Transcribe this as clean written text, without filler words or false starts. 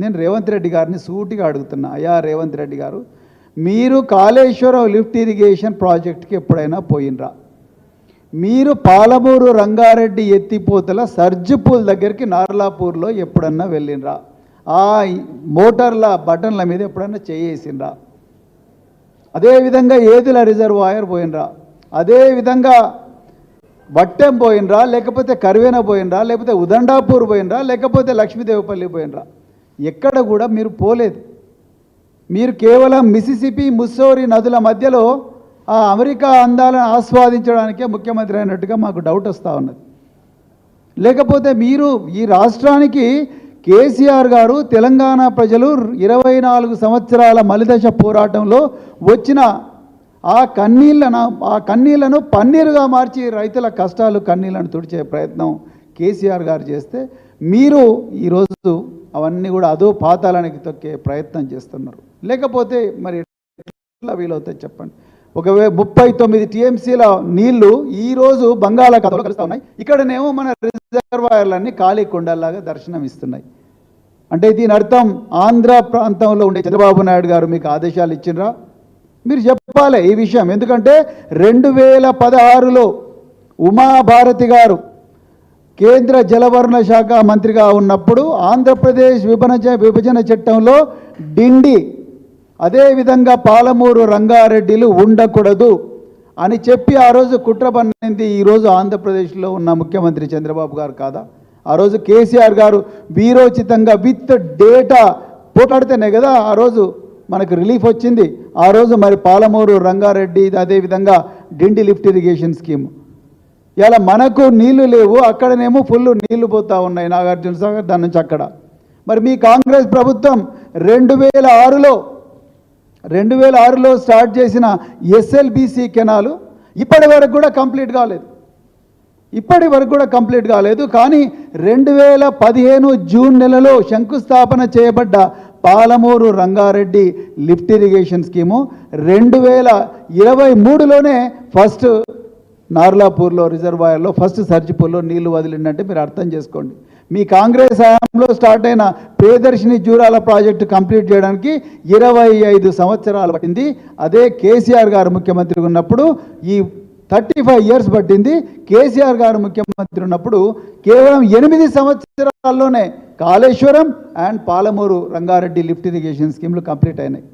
నేను రేవంత్ రెడ్డి గారిని సూటిగా అడుగుతున్నా, అయ్యా రేవంత్ రెడ్డి గారు, మీరు కాళేశ్వరం లిఫ్ట్ ఇరిగేషన్ ప్రాజెక్ట్కి ఎప్పుడైనా పోయినరా? మీరు పాలమూరు రంగారెడ్డి ఎత్తిపోతల సర్జిపూల్ దగ్గరికి నార్లాపూర్లో ఎప్పుడన్నా వెళ్ళినరా? ఆ మోటార్ల బటన్ల మీద ఎప్పుడన్నా చేయేసినరా? అదేవిధంగా ఏదుల రిజర్వాయర్ పోయినరా? అదేవిధంగా వట్టెం పోయినరా? లేకపోతే కరివేన పోయినరా? లేకపోతే ఉదండాపూర్ పోయినరా? లేకపోతే లక్ష్మీదేవపల్లి పోయినరా? ఎక్కడ కూడా మీరు పోలేదు. మీరు కేవలం మిసిసిపి ముస్సోరి నదుల మధ్యలో ఆ అమెరికా అందాలను ఆస్వాదించడానికే ముఖ్యమంత్రి అయినట్టుగా మాకు డౌట్ వస్తూ ఉన్నది. లేకపోతే మీరు ఈ రాష్ట్రానికి కేసీఆర్ గారు, తెలంగాణ ప్రజలు 24 సంవత్సరాల మలిదశ పోరాటంలో వచ్చిన ఆ కన్నీళ్లను పన్నీరుగా మార్చి రైతుల కష్టాలు కన్నీళ్లను తుడిచే ప్రయత్నం కేసీఆర్ గారు చేస్తే, మీరు ఈరోజు అవన్నీ కూడా అదో పాతాళానికి తొక్కే ప్రయత్నం చేస్తున్నారు. లేకపోతే మరి ఎట్లా వీలవుతాయి చెప్పండి? ఒకవేళ 39 టీఎంసీల నీళ్లు ఈరోజు బంగాళాఖాతంలో కలుస్తూ ఉన్నాయి. ఇక్కడనేమో మన రిజర్వాయర్లన్నీ ఖాళీ కొండల్లాగా దర్శనం ఇస్తున్నాయి. అంటే దీని అర్థం ఆంధ్ర ప్రాంతంలో ఉండే చంద్రబాబు నాయుడు గారు మీకు ఆదేశాలు ఇచ్చినరా? మీరు చెప్పాలి ఈ విషయం. ఎందుకంటే 2016లో ఉమాభారతి గారు కేంద్ర జలవనరుల శాఖ మంత్రిగా ఉన్నప్పుడు ఆంధ్రప్రదేశ్ విభజన చట్టంలో డిండి, అదేవిధంగా పాలమూరు రంగారెడ్డిలు ఉండకూడదు అని చెప్పి ఆ రోజు కుట్ర పన్నింది ఈరోజు ఆంధ్రప్రదేశ్లో ఉన్న ముఖ్యమంత్రి చంద్రబాబు గారు కాదా? ఆ రోజు కేసీఆర్ గారు వీరోచితంగా విత్ డేటా పోట్లాడితేనే కదా ఆ రోజు మనకు రిలీఫ్ వచ్చింది. ఆ రోజు మరి పాలమూరు రంగారెడ్డి, అదేవిధంగా డిండి లిఫ్ట్ ఇరిగేషన్ స్కీమ్. ఇలా మనకు నీళ్లు లేవు, అక్కడనేమో ఫుల్ నీళ్లు పోతూ ఉన్నాయి నాగార్జున సాగర్ దాని నుంచి అక్కడ. మరి మీ కాంగ్రెస్ ప్రభుత్వం 2006లో స్టార్ట్ చేసిన ఎస్ఎల్బిసి కెనాలు ఇప్పటి వరకు కూడా కంప్లీట్ కాలేదు. కానీ 2015 జూన్ నెలలో శంకుస్థాపన చేయబడ్డ Palamuru Rangareddy lift irrigation scheme 2023లోనే ఫస్ట్ నార్లాపూర్లో రిజర్వాయర్లో, ఫస్ట్ సర్జిపూర్లో నీళ్లు వదిలిందంటే మీరు అర్థం చేసుకోండి. మీ కాంగ్రెస్ హయాంలో స్టార్ట్ అయిన ప్రియదర్శిని జూరాల ప్రాజెక్టు కంప్లీట్ చేయడానికి 25 సంవత్సరాలు పట్టింది. అదే కేసీఆర్ గారు ముఖ్యమంత్రి ఉన్నప్పుడు ఈ 35 ఇయర్స్ పట్టింది. కేసీఆర్ గారు ముఖ్యమంత్రి ఉన్నప్పుడు కేవలం 8 సంవత్సరాల్లోనే Kaleshwaram and Palamuru Rangareddy lift irrigation స్కీమ్లు కంప్లీట్ అయినాయి.